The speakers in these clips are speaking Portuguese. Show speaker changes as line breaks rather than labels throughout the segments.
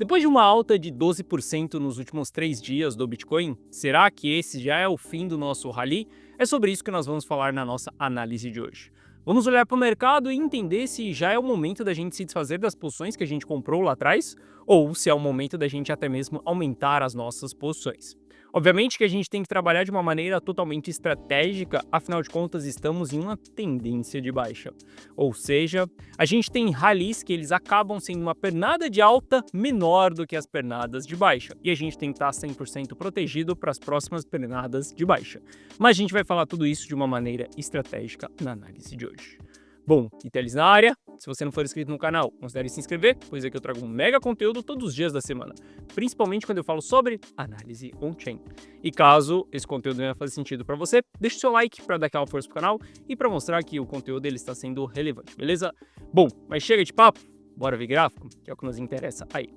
Depois de uma alta de 12% nos últimos 3 dias do Bitcoin, será que esse já é o fim do nosso rally? É sobre isso que nós vamos falar na nossa análise de hoje. Vamos olhar para o mercado e entender se já é o momento da gente se desfazer das posições que a gente comprou lá atrás, ou se é o momento da gente até mesmo aumentar as nossas posições. Obviamente que a gente tem que trabalhar de uma maneira totalmente estratégica, afinal de contas estamos em uma tendência de baixa. Ou seja, a gente tem rallies que eles acabam sendo uma pernada de alta menor do que as pernadas de baixa. E a gente tem que estar 100% protegido para as próximas pernadas de baixa. Mas a gente vai falar tudo isso de uma maneira estratégica na análise de hoje. Bom, Itelis na área. Se você não for inscrito no canal, considere se inscrever, pois aqui eu trago um mega conteúdo todos os dias da semana, principalmente quando eu falo sobre análise on-chain. E caso esse conteúdo venha fazer sentido para você, deixa o seu like para dar aquela força pro canal e para mostrar que o conteúdo dele está sendo relevante, beleza? Bom, mas chega de papo, bora ver gráfico, que é o que nos interessa aí.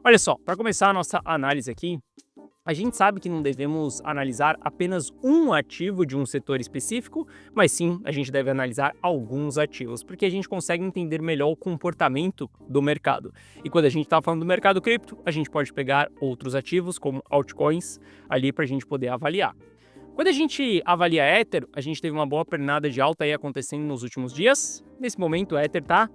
Olha só, para começar a nossa análise aqui, a gente sabe que não devemos analisar apenas um ativo de um setor específico, mas sim a gente deve analisar alguns ativos, porque a gente consegue entender melhor o comportamento do mercado. E quando a gente está falando do mercado cripto, a gente pode pegar outros ativos, como altcoins, ali para a gente poder avaliar. Quando a gente avalia Ether, a gente teve uma boa pernada de alta aí acontecendo nos últimos dias. Nesse momento, o Ether está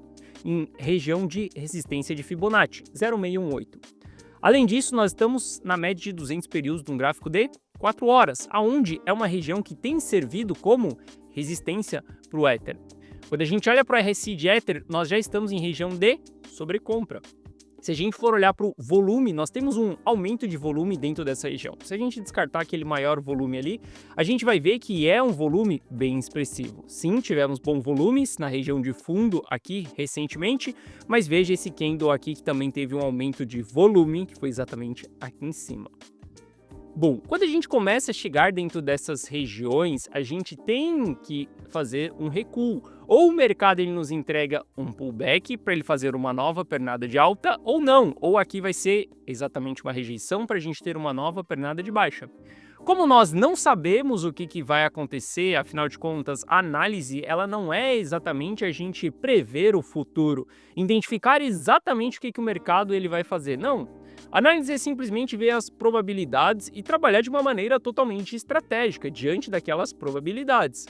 em região de resistência de Fibonacci, 0,618. Além disso, nós estamos na média de 200 períodos de um gráfico de 4 horas, aonde é uma região que tem servido como resistência para o Ether. Quando a gente olha para o RSI de Ether, nós já estamos em região de sobrecompra. Se a gente for olhar para o volume, nós temos um aumento de volume dentro dessa região. Se a gente descartar aquele maior volume ali, a gente vai ver que é um volume bem expressivo. Sim, tivemos bons volumes na região de fundo aqui recentemente, mas veja esse candle aqui que também teve um aumento de volume, que foi exatamente aqui em cima. Bom, quando a gente começa a chegar dentro dessas regiões, a gente tem que fazer um recuo. Ou o mercado ele nos entrega um pullback para ele fazer uma nova pernada de alta, ou não. Ou aqui vai ser exatamente uma rejeição para a gente ter uma nova pernada de baixa. Como nós não sabemos o que vai acontecer, afinal de contas, a análise ela não é exatamente a gente prever o futuro, identificar exatamente o que o mercado ele vai fazer. Não. A análise é simplesmente ver as probabilidades e trabalhar de uma maneira totalmente estratégica diante daquelas probabilidades.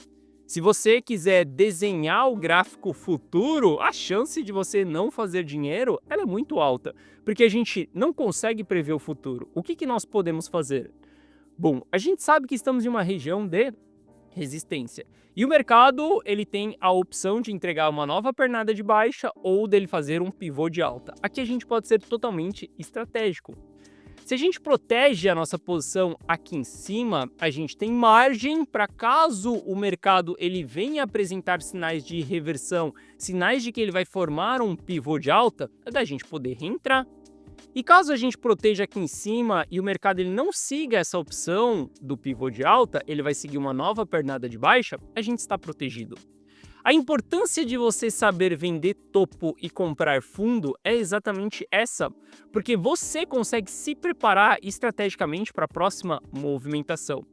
Se você quiser desenhar o gráfico futuro, a chance de você não fazer dinheiro ela é muito alta, porque a gente não consegue prever o futuro. O que nós podemos fazer? Bom, a gente sabe que estamos em uma região de resistência. E o mercado ele tem a opção de entregar uma nova pernada de baixa ou dele fazer um pivô de alta. Aqui a gente pode ser totalmente estratégico. Se a gente protege a nossa posição aqui em cima, a gente tem margem para caso o mercado ele venha apresentar sinais de reversão, sinais de que ele vai formar um pivô de alta, é da gente poder reentrar. E caso a gente proteja aqui em cima e o mercado ele não siga essa opção do pivô de alta, ele vai seguir uma nova pernada de baixa, a gente está protegido. A importância de você saber vender topo e comprar fundo é exatamente essa, porque você consegue se preparar estrategicamente para a próxima movimentação.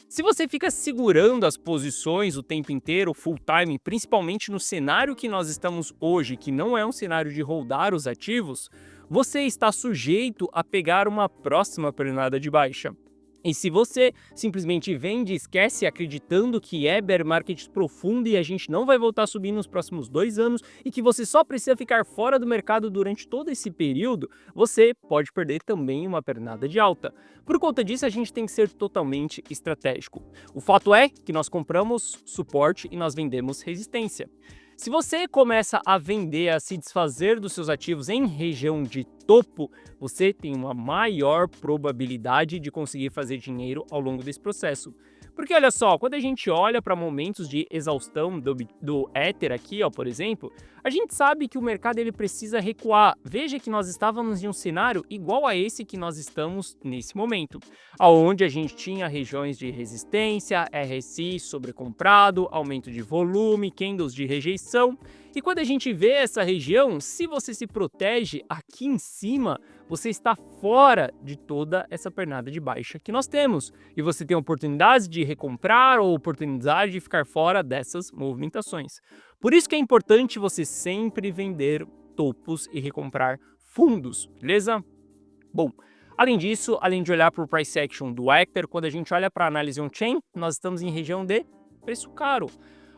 Se você fica segurando as posições o tempo inteiro, full time, principalmente no cenário que nós estamos hoje, que não é um cenário de holdar os ativos, você está sujeito a pegar uma próxima pernada de baixa. E se você simplesmente vende e esquece acreditando que é bear market profundo e a gente não vai voltar a subir nos próximos 2 anos e que você só precisa ficar fora do mercado durante todo esse período, você pode perder também uma pernada de alta. Por conta disso, a gente tem que ser totalmente estratégico. O fato é que nós compramos suporte e nós vendemos resistência. Se você começa a vender, a se desfazer dos seus ativos em região de topo, você tem uma maior probabilidade de conseguir fazer dinheiro ao longo desse processo. Porque olha só, quando a gente olha para momentos de exaustão do Ether aqui, ó, por exemplo, a gente sabe que o mercado ele precisa recuar. Veja que nós estávamos em um cenário igual a esse que nós estamos nesse momento, onde a gente tinha regiões de resistência, RSI sobrecomprado, aumento de volume, candles de rejeição. E quando a gente vê essa região, se você se protege aqui em cima, você está fora de toda essa pernada de baixa que nós temos. E você tem a oportunidade de recomprar ou oportunidade de ficar fora dessas movimentações. Por isso que é importante você sempre vender topos e recomprar fundos, beleza? Bom, além disso, além de olhar para o price action do Ether, quando a gente olha para a análise on-chain, nós estamos em região de preço caro.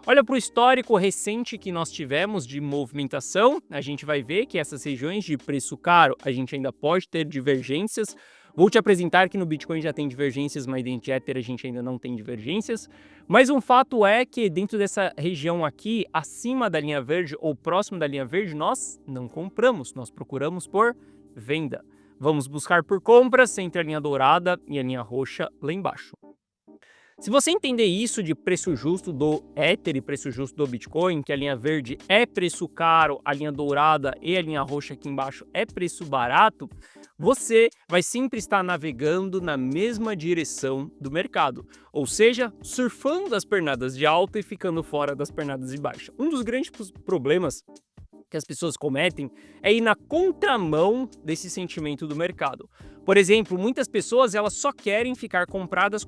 Olha para o histórico recente que nós tivemos de movimentação, a gente vai ver que essas regiões de preço caro, a gente ainda pode ter divergências. Vou te apresentar que no Bitcoin já tem divergências, mas dentro de Ether a gente ainda não tem divergências. Mas um fato é que dentro dessa região aqui, acima da linha verde ou próximo da linha verde, nós não compramos, nós procuramos por venda. Vamos buscar por compras entre a linha dourada e a linha roxa lá embaixo. Se você entender isso de preço justo do Ether e preço justo do Bitcoin, que a linha verde é preço caro, a linha dourada e a linha roxa aqui embaixo é preço barato, você vai sempre estar navegando na mesma direção do mercado, ou seja, surfando as pernadas de alta e ficando fora das pernadas de baixa. Um dos grandes problemas que as pessoas cometem é ir na contramão desse sentimento do mercado. Por exemplo, muitas pessoas elas só querem ficar compradas,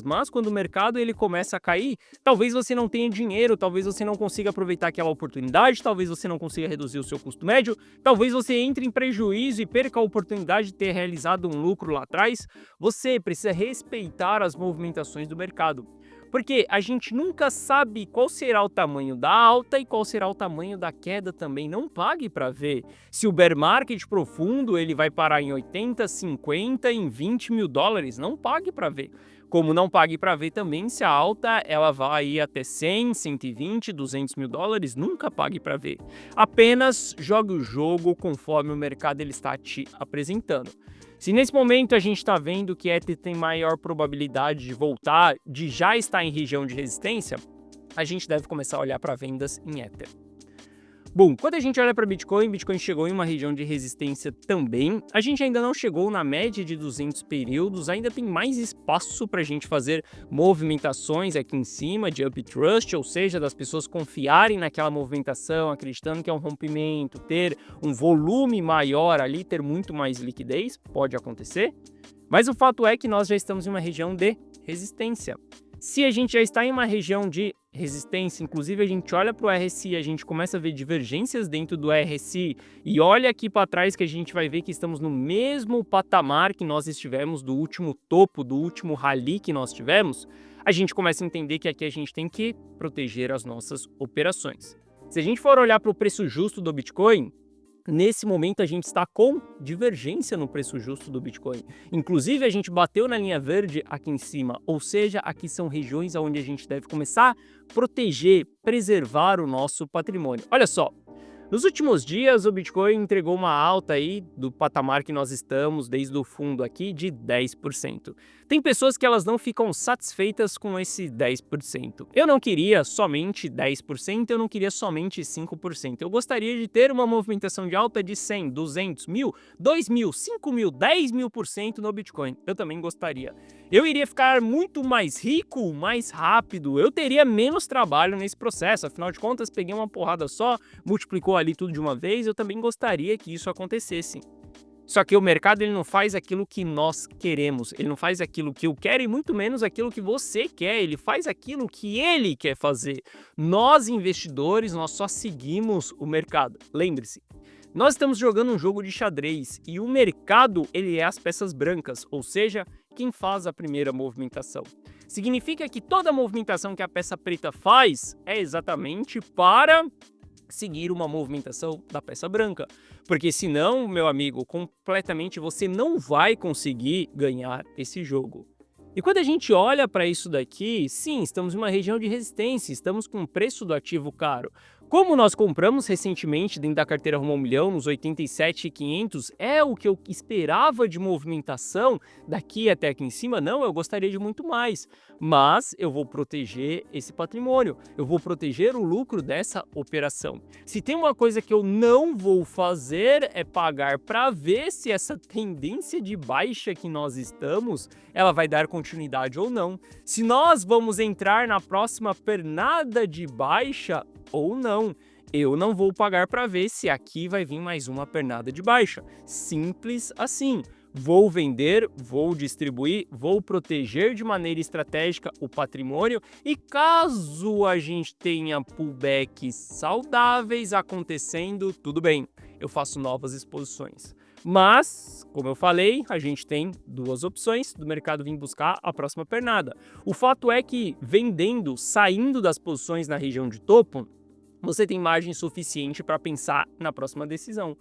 mas quando o mercado ele começa a cair, talvez você não tenha dinheiro, talvez você não consiga aproveitar aquela oportunidade, talvez você não consiga reduzir o seu custo médio, talvez você entre em prejuízo e perca a oportunidade de ter realizado um lucro lá atrás. Você precisa respeitar as movimentações do mercado. Porque a gente nunca sabe qual será o tamanho da alta e qual será o tamanho da queda também. Não pague para ver. Se o bear market profundo ele vai parar em 80, 50, em 20 mil dólares, não pague para ver. Como não pague para ver também se a alta ela vai ir até 100, 120, 200 mil dólares, nunca pague para ver. Apenas jogue o jogo conforme o mercado ele está te apresentando. Se nesse momento a gente está vendo que Ether tem maior probabilidade de voltar, de já estar em região de resistência, a gente deve começar a olhar para vendas em Ether. Bom, quando a gente olha para Bitcoin, Bitcoin chegou em uma região de resistência também. A gente ainda não chegou na média de 200 períodos, ainda tem mais espaço para a gente fazer movimentações aqui em cima de up trust, ou seja, das pessoas confiarem naquela movimentação, acreditando que é um rompimento, ter um volume maior ali, ter muito mais liquidez, pode acontecer. Mas o fato é que nós já estamos em uma região de resistência. Se a gente já está em uma região de resistência, inclusive a gente olha para o RSI, a gente começa a ver divergências dentro do RSI e olha aqui para trás que a gente vai ver que estamos no mesmo patamar que nós estivemos do último topo, do último rally que nós tivemos, a gente começa a entender que aqui a gente tem que proteger as nossas operações. Se a gente for olhar para o preço justo do Bitcoin, nesse momento a gente está com divergência no preço justo do Bitcoin. Inclusive a gente bateu na linha verde aqui em cima, ou seja, aqui são regiões onde a gente deve começar a proteger, preservar o nosso patrimônio. Olha só, nos últimos dias o Bitcoin entregou uma alta aí do patamar que nós estamos desde o fundo aqui de 10%. Tem pessoas que elas não ficam satisfeitas com esse 10%. Eu não queria somente 10%, eu não queria somente 5%. Eu gostaria de ter uma movimentação de alta de 100, 200, 1000, 2000, 5000, 10 mil por cento no Bitcoin. Eu também gostaria. Eu iria ficar muito mais rico, mais rápido, eu teria menos trabalho nesse processo, afinal de contas peguei uma porrada só, multiplicou ali tudo de uma vez, eu também gostaria que isso acontecesse. Só que o mercado ele não faz aquilo que nós queremos, ele não faz aquilo que eu quero e muito menos aquilo que você quer, ele faz aquilo que ele quer fazer. Nós investidores, nós só seguimos o mercado, lembre-se. Nós estamos jogando um jogo de xadrez e o mercado ele é as peças brancas, ou seja, quem faz a primeira movimentação. Significa que toda movimentação que a peça preta faz é exatamente para seguir uma movimentação da peça branca. Porque senão, meu amigo, completamente você não vai conseguir ganhar esse jogo. E quando a gente olha para isso daqui, sim, estamos em uma região de resistência, estamos com o preço do ativo caro. Como nós compramos recentemente dentro da carteira Rumo ao Milhão, nos 87.500, é o que eu esperava de movimentação daqui até aqui em cima? Não, eu gostaria de muito mais, mas eu vou proteger esse patrimônio, eu vou proteger o lucro dessa operação. Se tem uma coisa que eu não vou fazer é pagar para ver se essa tendência de baixa que nós estamos, ela vai dar continuidade ou não. Se nós vamos entrar na próxima pernada de baixa ou não, eu não vou pagar para ver se aqui vai vir mais uma pernada de baixa. Simples assim. Vou vender, vou distribuir, vou proteger de maneira estratégica o patrimônio e caso a gente tenha pullbacks saudáveis acontecendo, tudo bem, eu faço novas exposições. Mas, como eu falei, a gente tem duas opções do mercado vir buscar a próxima pernada. O fato é que vendendo, saindo das posições na região de topo, você tem margem suficiente para pensar na próxima decisão.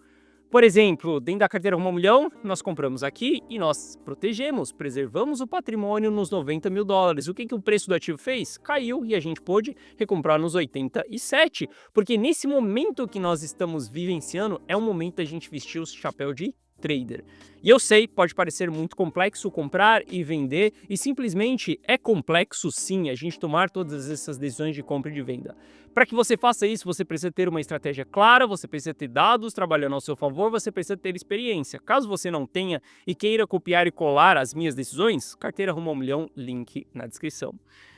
Por exemplo, dentro da carteira Rumo ao Milhão, nós compramos aqui e nós protegemos, preservamos o patrimônio nos 90 mil dólares. O que o preço do ativo fez? Caiu e a gente pôde recomprar nos 87, porque nesse momento que nós estamos vivenciando, é o momento da gente vestir o chapéu de trader. E eu sei, pode parecer muito complexo comprar e vender, e simplesmente é complexo sim a gente tomar todas essas decisões de compra e de venda. Para que você faça isso, você precisa ter uma estratégia clara, você precisa ter dados trabalhando ao seu favor, você precisa ter experiência. Caso você não tenha e queira copiar e colar as minhas decisões, carteira Rumo ao Milhão, link na descrição.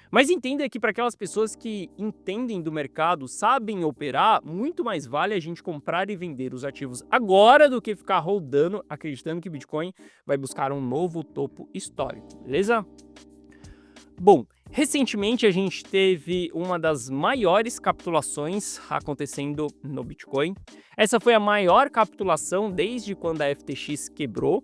Mas entenda que para aquelas pessoas que entendem do mercado, sabem operar, muito mais vale a gente comprar e vender os ativos agora do que ficar rodando, acreditando que Bitcoin vai buscar um novo topo histórico, beleza? Bom, recentemente a gente teve uma das maiores capitulações acontecendo no Bitcoin. Essa foi a maior capitulação desde quando a FTX quebrou.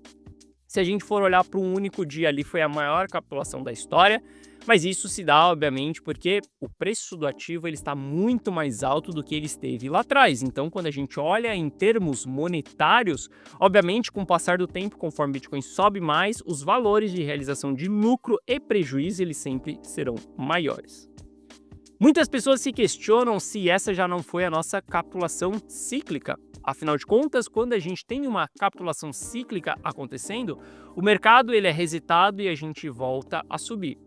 Se a gente for olhar para um único dia ali, foi a maior capitulação da história. Mas isso se dá, obviamente, porque o preço do ativo ele está muito mais alto do que ele esteve lá atrás. Então, quando a gente olha em termos monetários, obviamente, com o passar do tempo, conforme o Bitcoin sobe mais, os valores de realização de lucro e prejuízo eles sempre serão maiores. Muitas pessoas se questionam se essa já não foi a nossa capitulação cíclica. Afinal de contas, quando a gente tem uma capitulação cíclica acontecendo, o mercado ele é resetado e a gente volta a subir.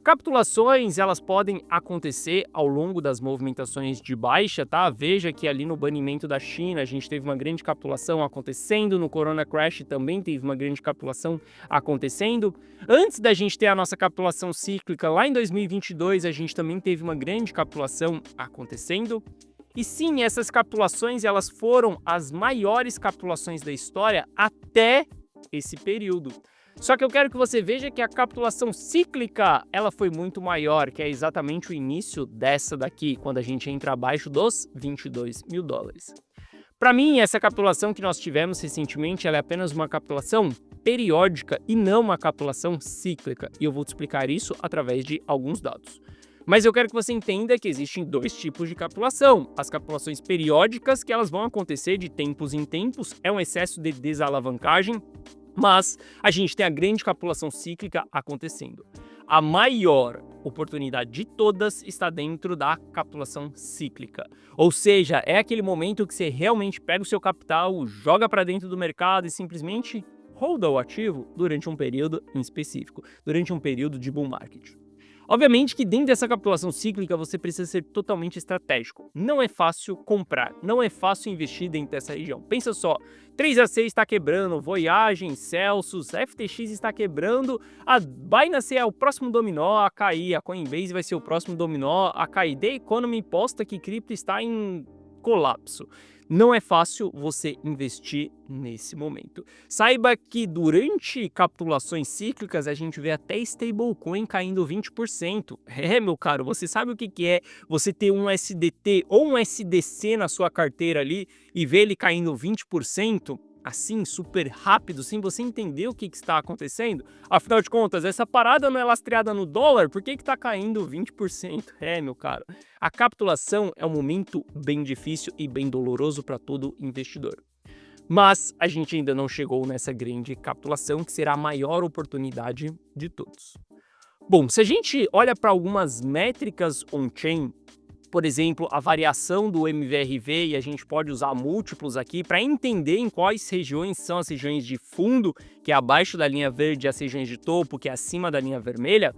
Capitulações, elas podem acontecer ao longo das movimentações de baixa, tá? Veja que ali no banimento da China a gente teve uma grande capitulação acontecendo, no Corona Crash também teve uma grande capitulação acontecendo. Antes da gente ter a nossa capitulação cíclica, lá em 2022 a gente também teve uma grande capitulação acontecendo. E sim, essas capitulações, elas foram as maiores capitulações da história até esse período. Só que eu quero que você veja que a capitulação cíclica, ela foi muito maior, que é exatamente o início dessa daqui, quando a gente entra abaixo dos 22 mil dólares. Para mim, essa capitulação que nós tivemos recentemente, ela é apenas uma capitulação periódica e não uma capitulação cíclica. E eu vou te explicar isso através de alguns dados. Mas eu quero que você entenda que existem dois tipos de capitulação. As capitulações periódicas, que elas vão acontecer de tempos em tempos, é um excesso de desalavancagem. Mas a gente tem a grande capitulação cíclica acontecendo. A maior oportunidade de todas está dentro da capitulação cíclica. Ou seja, é aquele momento que você realmente pega o seu capital, joga para dentro do mercado e simplesmente holda o ativo durante um período em específico, durante um período de bull market. Obviamente que dentro dessa capitulação cíclica você precisa ser totalmente estratégico. Não é fácil comprar, não é fácil investir dentro dessa região. Pensa só, 3AC está quebrando, Voyagem, Celsius, FTX está quebrando, a Binance é o próximo dominó a cair, a Coinbase vai ser o próximo dominó a cair. The Economy posta que cripto está em colapso. Não é fácil você investir nesse momento. Saiba que durante capitulações cíclicas a gente vê até stablecoin caindo 20%. Meu caro, você sabe o que é você ter um SDT ou um SDC na sua carteira ali e ver ele caindo 20%? Assim, super rápido, sem você entender o que está acontecendo? Afinal de contas, essa parada não é lastreada no dólar? Por que está caindo 20%? Meu caro, a capitulação é um momento bem difícil e bem doloroso para todo investidor. Mas a gente ainda não chegou nessa grande capitulação, que será a maior oportunidade de todos. Bom, se a gente olha para algumas métricas on-chain, por exemplo, a variação do MVRV, e a gente pode usar múltiplos aqui para entender em quais regiões são as regiões de fundo, que é abaixo da linha verde, e as regiões de topo, que é acima da linha vermelha,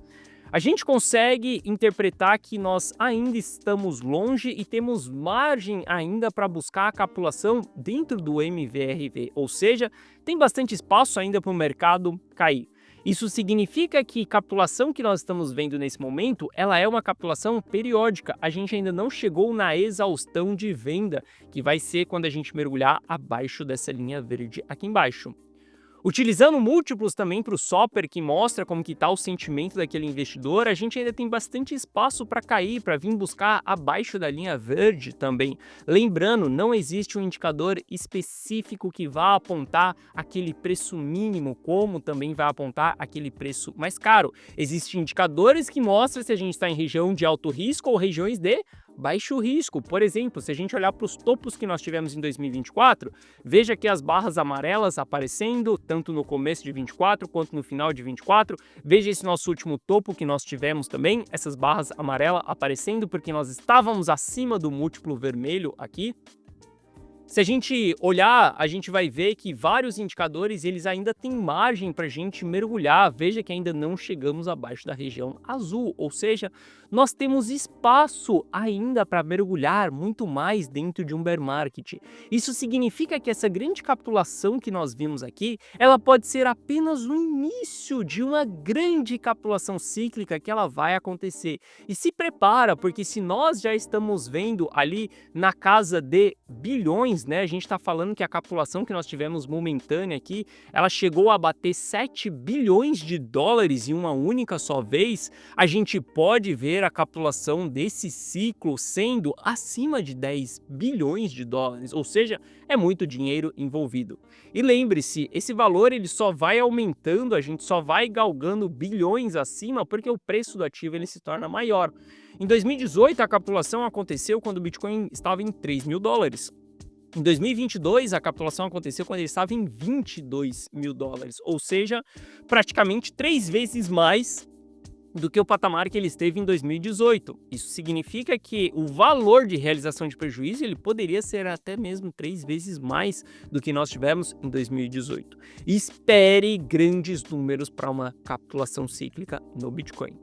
a gente consegue interpretar que nós ainda estamos longe e temos margem ainda para buscar a capitulação dentro do MVRV, ou seja, tem bastante espaço ainda para o mercado cair. Isso significa que a capitulação que nós estamos vendo nesse momento, ela é uma capitulação periódica. A gente ainda não chegou na exaustão de venda, que vai ser quando a gente mergulhar abaixo dessa linha verde aqui embaixo. Utilizando múltiplos também para o Shopper, que mostra como que está o sentimento daquele investidor, a gente ainda tem bastante espaço para cair, para vir buscar abaixo da linha verde também. Lembrando, não existe um indicador específico que vá apontar aquele preço mínimo, como também vai apontar aquele preço mais caro. Existem indicadores que mostram se a gente está em região de alto risco ou regiões de baixo risco. Por exemplo, se a gente olhar para os topos que nós tivemos em 2024, veja aqui as barras amarelas aparecendo, tanto no começo de 24 quanto no final de 24. Veja esse nosso último topo que nós tivemos também, essas barras amarelas aparecendo, porque nós estávamos acima do múltiplo vermelho aqui. Se a gente olhar, a gente vai ver que vários indicadores eles ainda têm margem para a gente mergulhar. Veja que ainda não chegamos abaixo da região azul, ou seja, nós temos espaço ainda para mergulhar muito mais dentro de um bear market. Isso significa que essa grande capitulação que nós vimos aqui, ela pode ser apenas o início de uma grande capitulação cíclica que ela vai acontecer. E se prepara, porque se nós já estamos vendo ali na casa de bilhões, né? A gente está falando que a capitulação que nós tivemos momentânea aqui, ela chegou a bater 7 bilhões de dólares em uma única só vez. A gente pode ver a capitulação desse ciclo sendo acima de 10 bilhões de dólares, ou seja, é muito dinheiro envolvido. E lembre-se, esse valor ele só vai aumentando, a gente só vai galgando bilhões acima porque o preço do ativo ele se torna maior. Em 2018, a capitulação aconteceu quando o Bitcoin estava em 3 mil dólares. Em 2022, a capitulação aconteceu quando ele estava em 22 mil dólares, ou seja, praticamente 3 vezes mais do que o patamar que ele esteve em 2018. Isso significa que o valor de realização de prejuízo ele poderia ser até mesmo 3 vezes mais do que nós tivemos em 2018. Espere grandes números para uma capitulação cíclica no Bitcoin.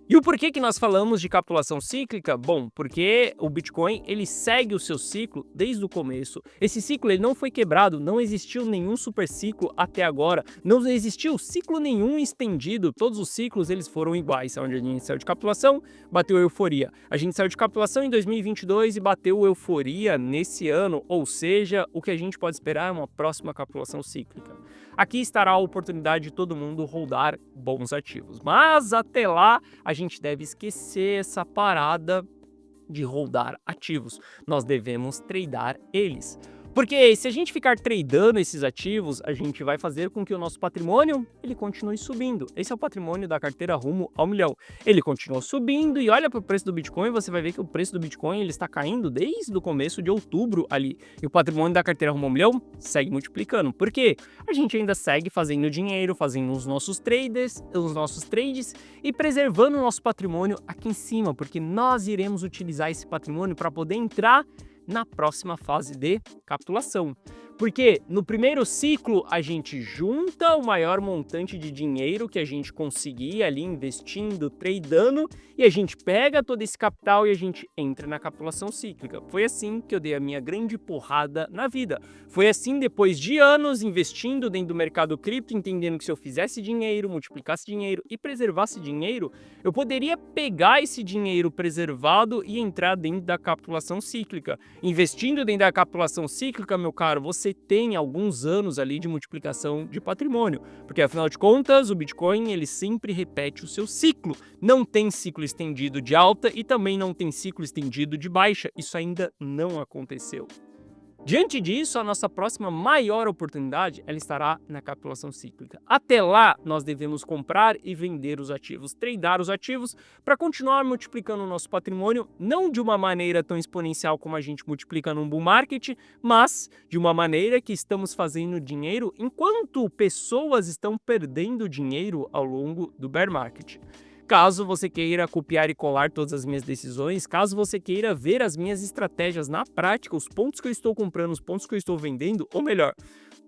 E o porquê que nós falamos de capitulação cíclica? Bom, porque o Bitcoin ele segue o seu ciclo desde o começo. Esse ciclo ele não foi quebrado, não existiu nenhum super ciclo até agora, não existiu ciclo nenhum estendido, todos os ciclos eles foram iguais, onde a gente saiu de capitulação, bateu euforia. A gente saiu de capitulação em 2022 e bateu euforia nesse ano, ou seja, o que a gente pode esperar é uma próxima capitulação cíclica. Aqui estará a oportunidade de todo mundo holdar bons ativos, mas até lá a gente deve esquecer essa parada de holdar ativos. Nós devemos tradear eles. Porque se a gente ficar tradando esses ativos, a gente vai fazer com que o nosso patrimônio ele continue subindo. Esse é o patrimônio da carteira rumo ao milhão. Ele continua subindo e olha para o preço do Bitcoin, você vai ver que o preço do Bitcoin ele está caindo desde o começo de outubro ali. E o patrimônio da carteira rumo ao milhão segue multiplicando. Por quê? A gente ainda segue fazendo dinheiro, fazendo os nossos trades e preservando o nosso patrimônio aqui em cima, porque nós iremos utilizar esse patrimônio para poder entrar na próxima fase de capitulação. Porque no primeiro ciclo a gente junta o maior montante de dinheiro que a gente conseguir ali investindo, tradando, e a gente pega todo esse capital e a gente entra na capitulação cíclica. Foi assim que eu dei a minha grande porrada na vida. Foi assim depois de anos investindo dentro do mercado cripto, entendendo que se eu fizesse dinheiro, multiplicasse dinheiro e preservasse dinheiro, eu poderia pegar esse dinheiro preservado e entrar dentro da capitulação cíclica. Investindo dentro da capitulação cíclica, meu caro, você tem alguns anos ali de multiplicação de patrimônio, porque afinal de contas o Bitcoin ele sempre repete o seu ciclo, não tem ciclo estendido de alta e também não tem ciclo estendido de baixa, isso ainda não aconteceu. Diante disso, a nossa próxima maior oportunidade ela estará na capitulação cíclica. Até lá, nós devemos comprar e vender os ativos, tradear os ativos para continuar multiplicando o nosso patrimônio, não de uma maneira tão exponencial como a gente multiplica num bull market, mas de uma maneira que estamos fazendo dinheiro enquanto pessoas estão perdendo dinheiro ao longo do bear market. Caso você queira copiar e colar todas as minhas decisões, caso você queira ver as minhas estratégias na prática, os pontos que eu estou comprando, os pontos que eu estou vendendo, ou melhor,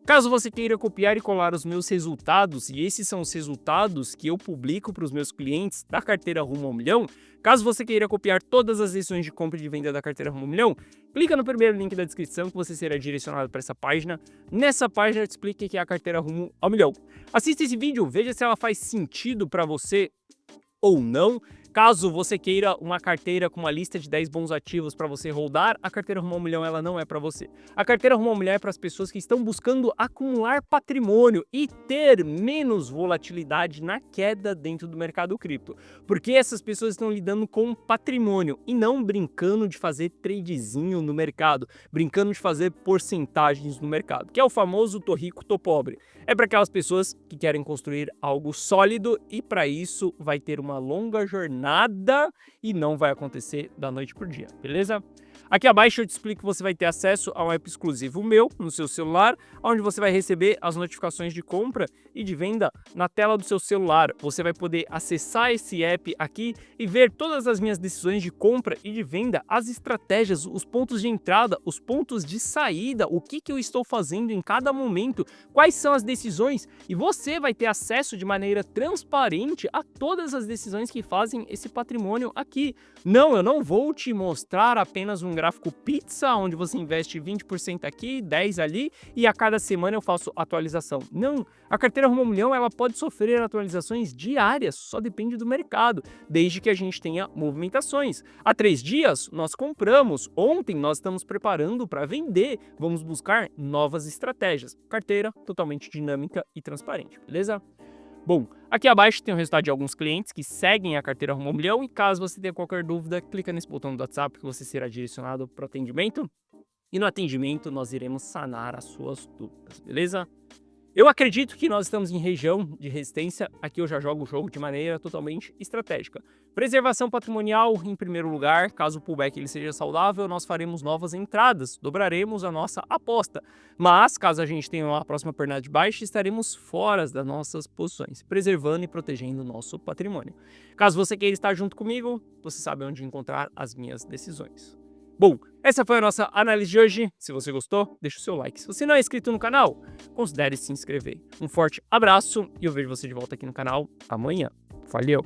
caso você queira copiar e colar os meus resultados, e esses são os resultados que eu publico para os meus clientes da carteira rumo ao milhão, caso você queira copiar todas as decisões de compra e de venda da carteira rumo ao milhão, clica no primeiro link da descrição que você será direcionado para essa página. Nessa página eu te explico o que é a carteira rumo ao milhão. Assista esse vídeo, veja se ela faz sentido para você ou não. Caso você queira uma carteira com uma lista de 10 bons ativos para você rodar, a carteira Rumo ao Milhão ela não é para você. A carteira Rumo ao Milhão é para as pessoas que estão buscando acumular patrimônio e ter menos volatilidade na queda dentro do mercado cripto. Porque essas pessoas estão lidando com patrimônio e não brincando de fazer tradezinho no mercado, brincando de fazer porcentagens no mercado, que é o famoso tô rico, tô pobre. É para aquelas pessoas que querem construir algo sólido e para isso vai ter uma longa jornada e não vai acontecer da noite pro dia, beleza? Aqui abaixo eu te explico que você vai ter acesso a um app exclusivo meu no seu celular, onde você vai receber as notificações de compra e de venda na tela do seu celular. Você vai poder acessar esse app aqui e ver todas as minhas decisões de compra e de venda, as estratégias, os pontos de entrada, os pontos de saída, o que eu estou fazendo em cada momento, quais são as decisões, e você vai ter acesso de maneira transparente a todas as decisões que fazem esse patrimônio aqui. Não, eu não vou te mostrar apenas um gráfico pizza, onde você investe 20% aqui, 10% ali, e a cada semana eu faço atualização. Não, a carteira Rumo ao Milhão ela pode sofrer atualizações diárias, só depende do mercado, desde que a gente tenha movimentações. Há 3 dias nós compramos, ontem nós estamos preparando para vender, vamos buscar novas estratégias. Carteira totalmente dinâmica e transparente, beleza? Bom, aqui abaixo tem o resultado de alguns clientes que seguem a carteira Rumo ao Milhão e caso você tenha qualquer dúvida, clica nesse botão do WhatsApp que você será direcionado para o atendimento e no atendimento nós iremos sanar as suas dúvidas, beleza? Eu acredito que nós estamos em região de resistência, aqui eu já jogo o jogo de maneira totalmente estratégica. Preservação patrimonial em primeiro lugar, caso o pullback ele seja saudável, nós faremos novas entradas, dobraremos a nossa aposta. Mas, caso a gente tenha uma próxima pernada de baixa, estaremos fora das nossas posições, preservando e protegendo o nosso patrimônio. Caso você queira estar junto comigo, você sabe onde encontrar as minhas decisões. Bom, essa foi a nossa análise de hoje. Se você gostou, deixa o seu like. Se você não é inscrito no canal, considere se inscrever. Um forte abraço e eu vejo você de volta aqui no canal amanhã. Valeu!